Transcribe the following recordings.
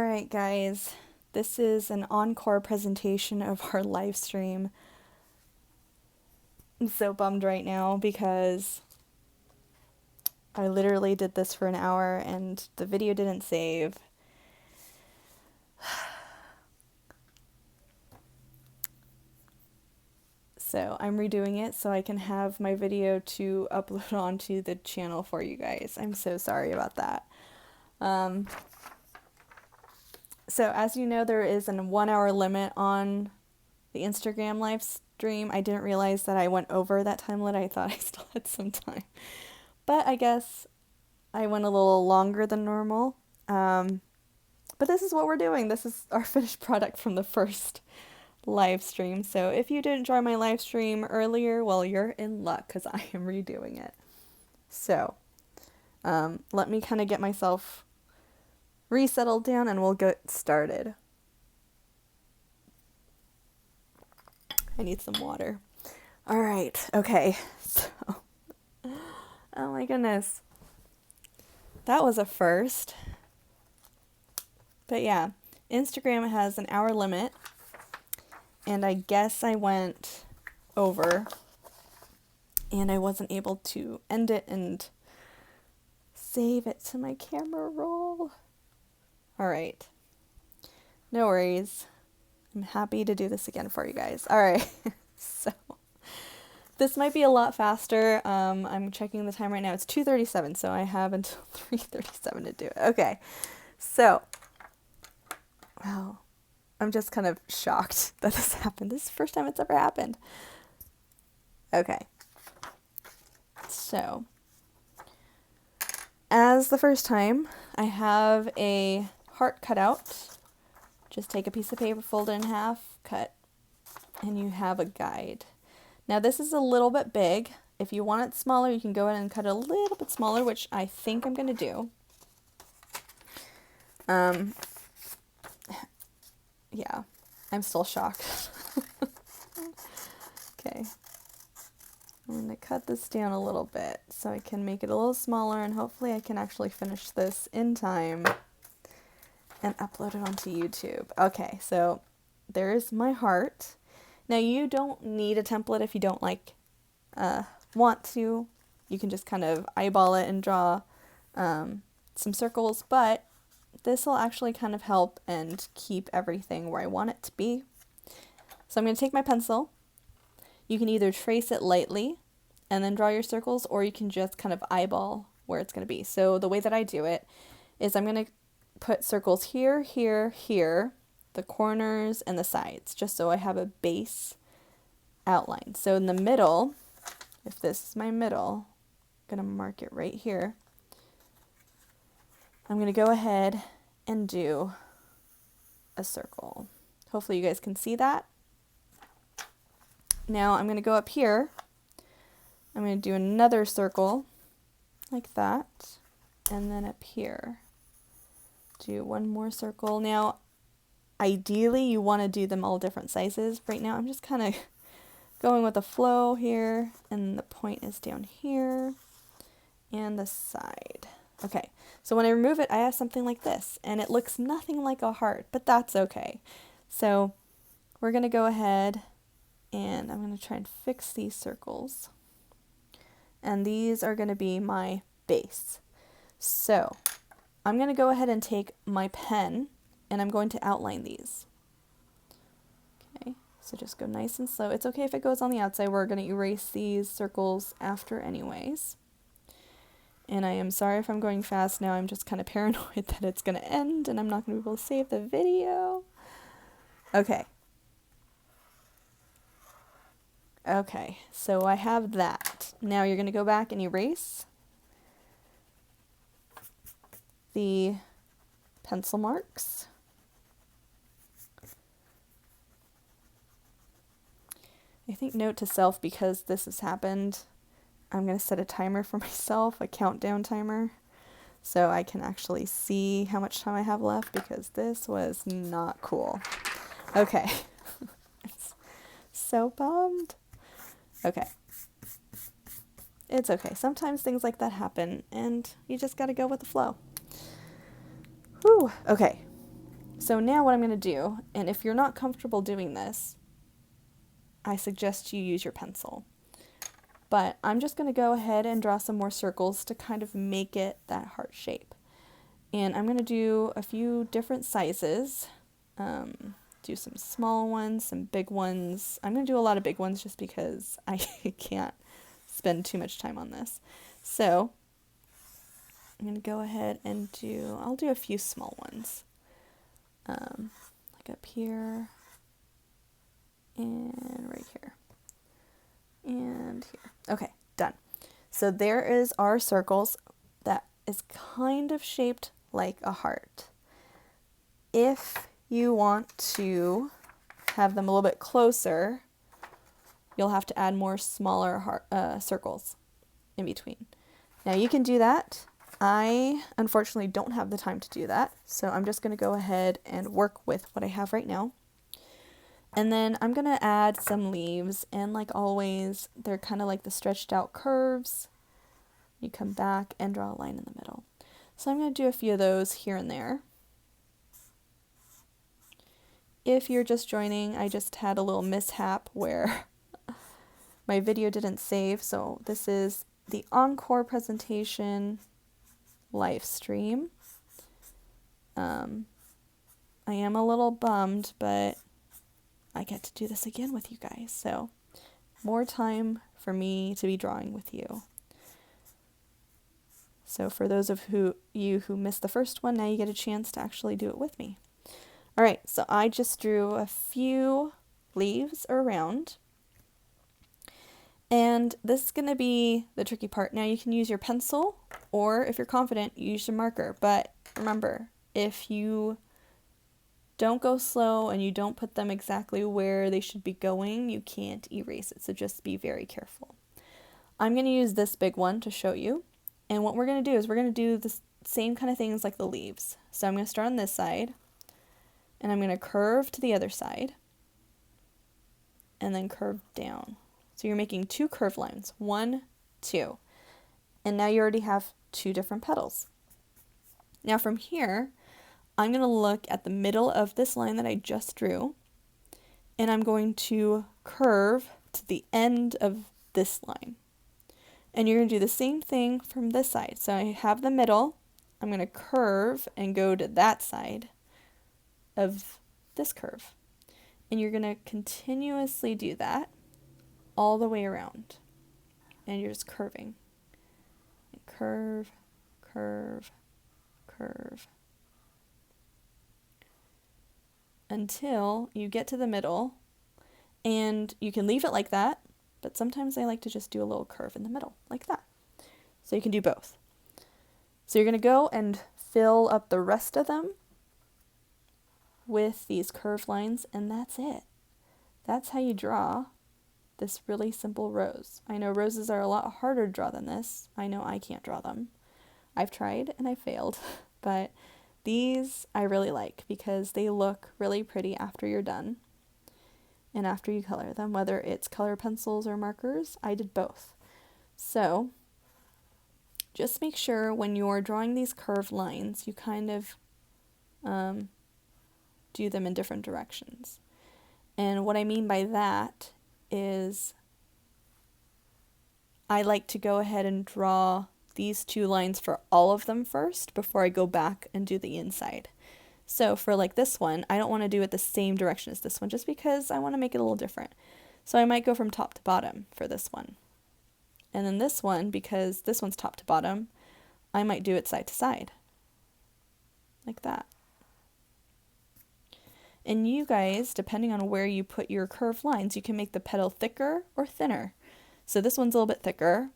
Alright guys, this is an encore presentation of our live stream. I'm so bummed right now because I literally did this for an hour and the video didn't save. So I'm redoing it so I can have my video to upload onto the channel for you guys. I'm so sorry about that. So as you know, there is a 1 hour limit on the Instagram live stream. I didn't realize that I went over that time limit. I thought I still had some time. But I guess I went a little longer than normal. But this is what we're doing. This is our finished product from the first live stream. So if you did enjoy my live stream earlier, well, you're in luck because I am redoing it. So let me kind of get myself resettled down and we'll get started. I need some water. All right. Okay. So, oh my goodness. That was a first. But yeah, Instagram has an hour limit. And I guess I went over. And I wasn't able to end it and save it to my camera roll. All right. No worries. I'm happy to do this again for you guys. All right. So this might be a lot faster. I'm checking the time right now. It's 2:37, so I have until 3:37 to do it. Okay. So, wow. I'm just kind of shocked that this happened. This is the first time it's ever happened. Okay. So, as the first time, I have a heart cut out. Just take a piece of paper, fold it in half, cut, and you have a guide. Now this is a little bit big. If you want it smaller, you can go ahead and cut it a little bit smaller, which I think I'm going to do. Yeah, I'm still shocked. Okay. I'm going to cut this down a little bit so I can make it a little smaller and hopefully I can actually finish this in time and upload it onto YouTube. Okay, so there's my heart. Now you don't need a template if you don't want to. You can just kind of eyeball it and draw some circles, but this will actually kind of help and keep everything where I want it to be. So I'm going to take my pencil. You can either trace it lightly and then draw your circles, or you can just kind of eyeball where it's going to be. So the way that I do it is I'm going to put circles here, here, here, the corners and the sides, just so I have a base outline. So in the middle, if this is my middle, I'm going to mark it right here. I'm going to go ahead and do a circle. Hopefully you guys can see that. Now I'm going to go up here. I'm going to do another circle like that. And then up here, do one more circle. Now, ideally you want to do them all different sizes. Right now I'm just kind of going with the flow here, and the point is down here and the side. Okay, so when I remove it, I have something like this, and it looks nothing like a heart, but that's okay. So we're going to go ahead and I'm going to try and fix these circles. And these are going to be my base. So I'm going to go ahead and take my pen and I'm going to outline these. Okay, so just go nice and slow. It's okay if it goes on the outside. We're going to erase these circles after anyways. And I am sorry if I'm going fast now. I'm just kind of paranoid that it's going to end and I'm not going to be able to save the video. Okay. Okay, so I have that. Now you're going to go back and erase the pencil marks. I think note to self, because this has happened, I'm going to set a timer for myself, a countdown timer, so I can actually see how much time I have left, because this was not cool. Okay. So bummed. Okay. It's okay. Sometimes things like that happen, and you just gotta go with the flow. Whew. Okay. So now what I'm going to do, and if you're not comfortable doing this, I suggest you use your pencil. But I'm just going to go ahead and draw some more circles to kind of make it that heart shape. And I'm going to do a few different sizes. Do some small ones, some big ones. I'm going to do a lot of big ones just because I can't spend too much time on this. So I'm going to go ahead and I'll do a few small ones. Like up here and right here and here. Okay, done. So there is our circles that is kind of shaped like a heart. If you want to have them a little bit closer, you'll have to add more smaller circles in between. Now you can do that. I unfortunately don't have the time to do that, so I'm just going to go ahead and work with what I have right now. And then I'm going to add some leaves, and like always, they're kind of like the stretched out curves. You come back and draw a line in the middle. So I'm going to do a few of those here and there. If you're just joining, I just had a little mishap where my video didn't save, so this is the encore presentation live stream. I am a little bummed, but I get to do this again with you guys, so more time for me to be drawing with you. So for those of you who missed the first one, now you get a chance to actually do it with me. All right, so I just drew a few leaves around, and this is going to be the tricky part. Now you can use your pencil, or if you're confident, use your marker. But remember, if you don't go slow and you don't put them exactly where they should be going, you can't erase it. So just be very careful. I'm going to use this big one to show you. And what we're going to do is we're going to do the same kind of things like the leaves. So I'm going to start on this side, and I'm going to curve to the other side, and then curve down. So you're making two curved lines, 1, 2. And now you already have 2 different petals. Now from here, I'm going to look at the middle of this line that I just drew, and I'm going to curve to the end of this line. And you're going to do the same thing from this side. So I have the middle, I'm going to curve and go to that side of this curve. And you're going to continuously do that all the way around. And you're just curving. And curve, curve, curve. Until you get to the middle, and you can leave it like that, but sometimes I like to just do a little curve in the middle, like that. So you can do both. So you're going to go and fill up the rest of them with these curved lines, and that's it. That's how you draw this really simple rose. I know roses are a lot harder to draw than this. I know I can't draw them. I've tried and I failed, but these I really like because they look really pretty after you're done and after you color them, whether it's color pencils or markers. I did both. So just make sure when you're drawing these curved lines, you kind of do them in different directions. And what I mean by that is I like to go ahead and draw these 2 lines for all of them first before I go back and do the inside. So for like this one, I don't want to do it the same direction as this one just because I want to make it a little different. So I might go from top to bottom for this one. And then this one, because this one's top to bottom, I might do it side to side. Like that. And you guys, depending on where you put your curved lines, you can make the petal thicker or thinner. So this one's a little bit thicker.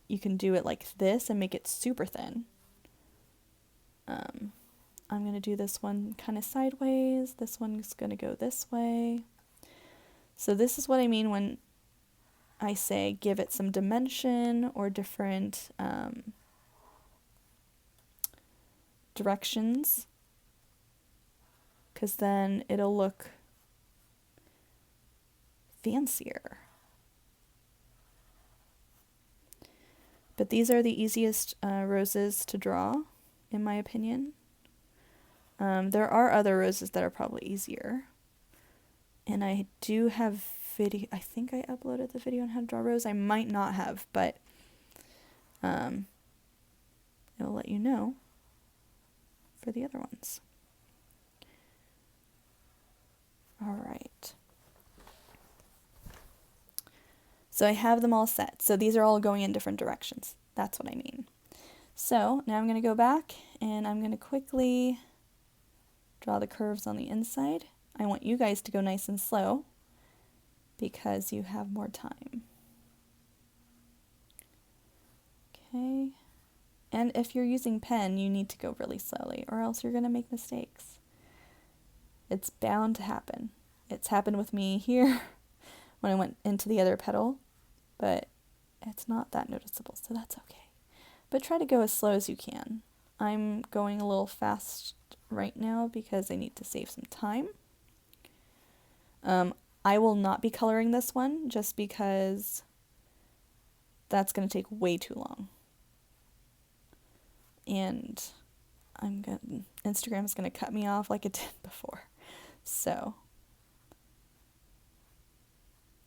You can do it like this and make it super thin. I'm going to do this one kind of sideways. This one's going to go this way. So this is what I mean when I say give it some dimension or different directions, because then it'll look fancier. But these are the easiest roses to draw, in my opinion. There are other roses that are probably easier. And I do have video, I think I uploaded the video on how to draw a rose. I might not have, but it'll let you know for the other ones. All right. So I have them all set. So these are all going in different directions. That's what I mean. So now I'm going to go back and I'm going to quickly draw the curves on the inside. I want you guys to go nice and slow because you have more time. Okay. And if you're using pen, you need to go really slowly or else you're going to make mistakes. It's bound to happen. It's happened with me here when I went into the other petal, but it's not that noticeable, so that's okay. But try to go as slow as you can. I'm going a little fast right now because I need to save some time. I will not be coloring this one just because that's going to take way too long. And Instagram's going to cut me off like it did before. So,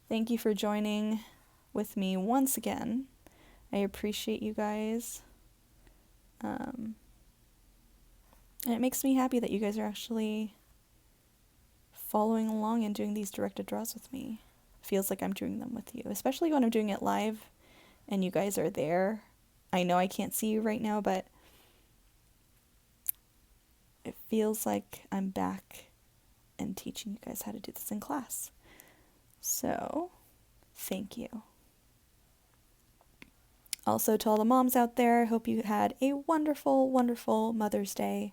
thank you for joining with me once again. I appreciate you guys. And it makes me happy that you guys are actually following along and doing these directed draws with me. It feels like I'm doing them with you, especially when I'm doing it live and you guys are there. I know I can't see you right now, but it feels like I'm back and teaching you guys how to do this in class. So, thank you. Also, to all the moms out there, I hope you had a wonderful, wonderful Mother's Day.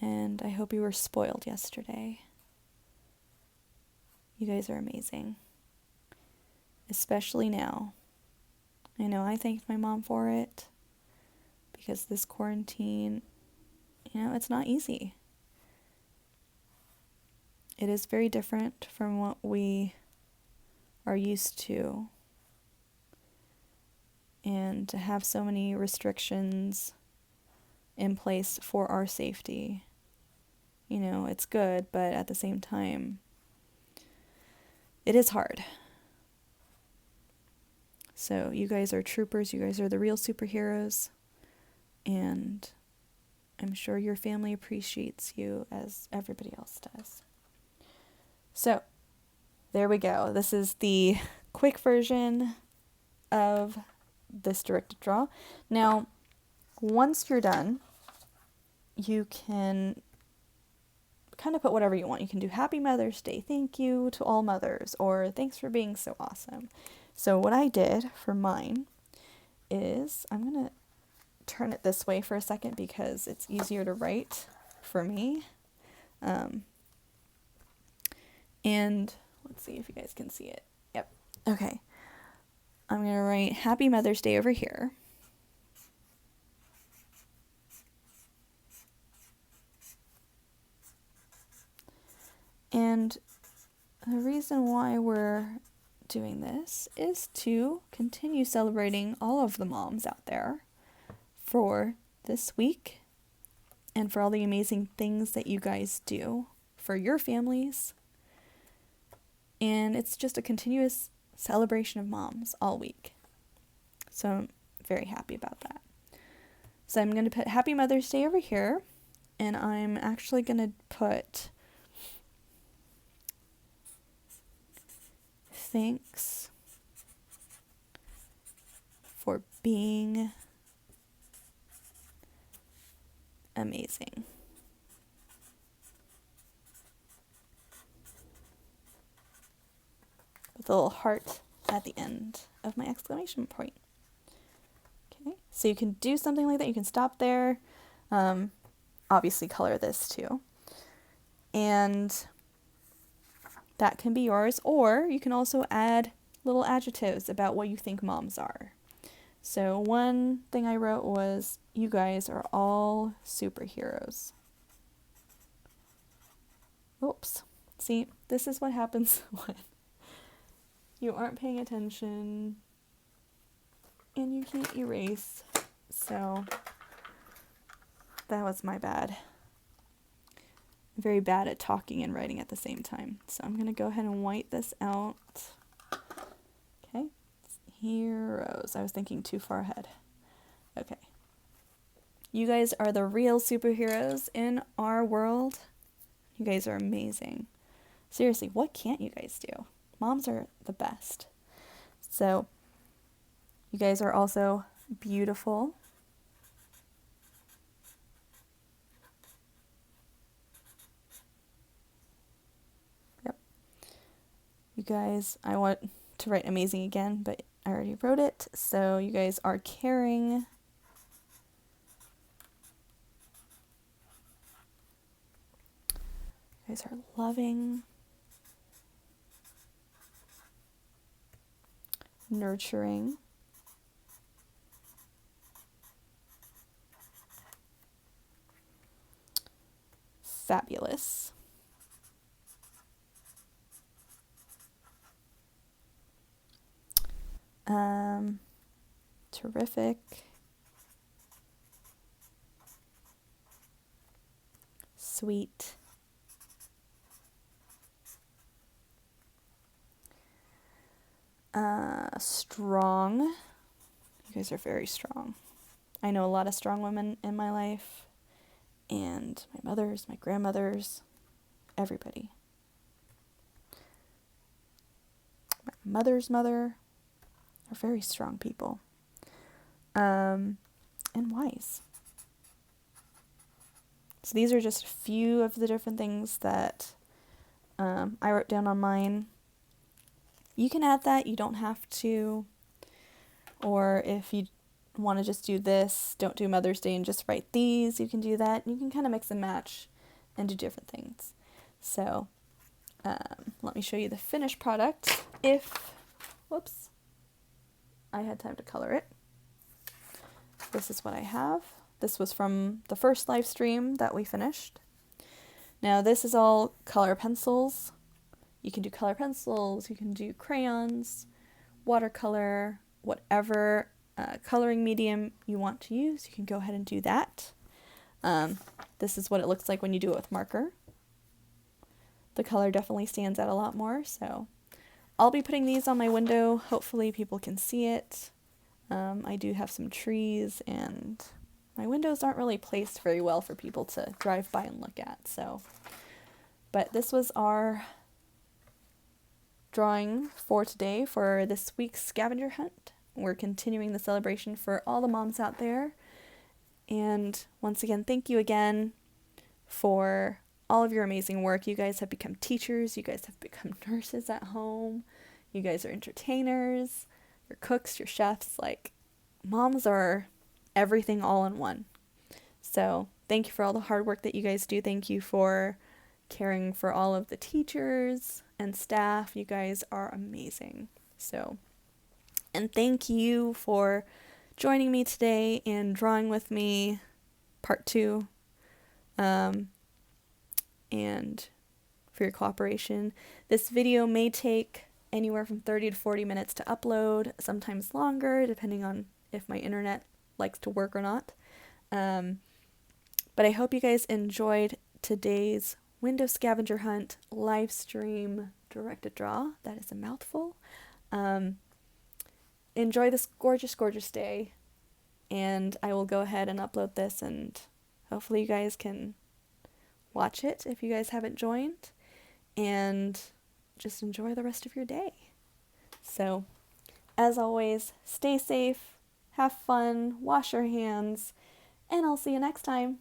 And I hope you were spoiled yesterday. You guys are amazing. Especially now. I know I thanked my mom for it. Because this quarantine, it's not easy. It is very different from what we are used to. And to have so many restrictions in place for our safety, it's good, but at the same time, it is hard. So you guys are troopers, you guys are the real superheroes, and I'm sure your family appreciates you as everybody else does. So, there we go. This is the quick version of this directed draw. Now, once you're done, you can kind of put whatever you want. You can do Happy Mother's Day, thank you to all mothers, or thanks for being so awesome. So what I did for mine is, I'm going to turn it this way for a second because it's easier to write for me. And let's see if you guys can see it. Yep. Okay. I'm going to write Happy Mother's Day over here. And the reason why we're doing this is to continue celebrating all of the moms out there for this week and for all the amazing things that you guys do for your families. And it's just a continuous celebration of moms all week. So I'm very happy about that. So I'm going to put Happy Mother's Day over here, and I'm actually going to put thanks for being amazing. With a little heart at the end of my exclamation point. Okay, so you can do something like that. You can stop there. Obviously color this too. And that can be yours, or you can also add little adjectives about what you think moms are. So one thing I wrote was, you guys are all superheroes. Oops. See, this is what happens when you aren't paying attention and you can't erase. So that was my bad. very bad at talking and writing at the same time. So I'm going to go ahead and white this out. Okay, heroes. I was thinking too far ahead. Okay. You guys are the real superheroes in our world. You guys are amazing. Seriously, what can't you guys do? Moms are the best. So, you guys are also beautiful. Yep. You guys, I want to write amazing again, but I already wrote it. So, you guys are caring. You guys are loving. Nurturing. Fabulous. Terrific. Sweet. Strong. You guys are very strong. I know a lot of strong women in my life, and my mothers, my grandmothers, everybody. My mother's mother are very strong people. And wise. So these are just a few of the different things that I wrote down on mine. You can add that, you don't have to. Or if you want to just do this, don't do Mother's Day and just write these, you can do that. You can kind of mix and match and do different things. So let me show you the finished product whoops, I had time to color it. This is what I have. This was from the first live stream that we finished. Now this is all color pencils. You can do color pencils, you can do crayons, watercolor, whatever coloring medium you want to use, you can go ahead and do that. This is what it looks like when you do it with marker. The color definitely stands out a lot more, so I'll be putting these on my window. Hopefully people can see it. I do have some trees, and my windows aren't really placed very well for people to drive by and look at, so. But this was our drawing for today for this week's scavenger hunt. We're continuing the celebration for all the moms out there. And once again, thank you again for all of your amazing work. You guys have become teachers. You guys have become nurses at home. You guys are entertainers. You're cooks, you're chefs. Like, moms are everything all in one. So thank you for all the hard work that you guys do. Thank you for caring for all of the teachers and staff. You guys are amazing. So, and thank you for joining me today and drawing with me part 2, and for your cooperation. This video may take anywhere from 30 to 40 minutes to upload, sometimes longer, depending on if my internet likes to work or not. But I hope you guys enjoyed today's window scavenger hunt live stream directed draw. That is a mouthful. Enjoy this gorgeous, gorgeous day, and I will go ahead and upload this, and hopefully you guys can watch it if you guys haven't joined, and just enjoy the rest of your day. So, as always, stay safe, have fun, wash your hands, and I'll see you next time.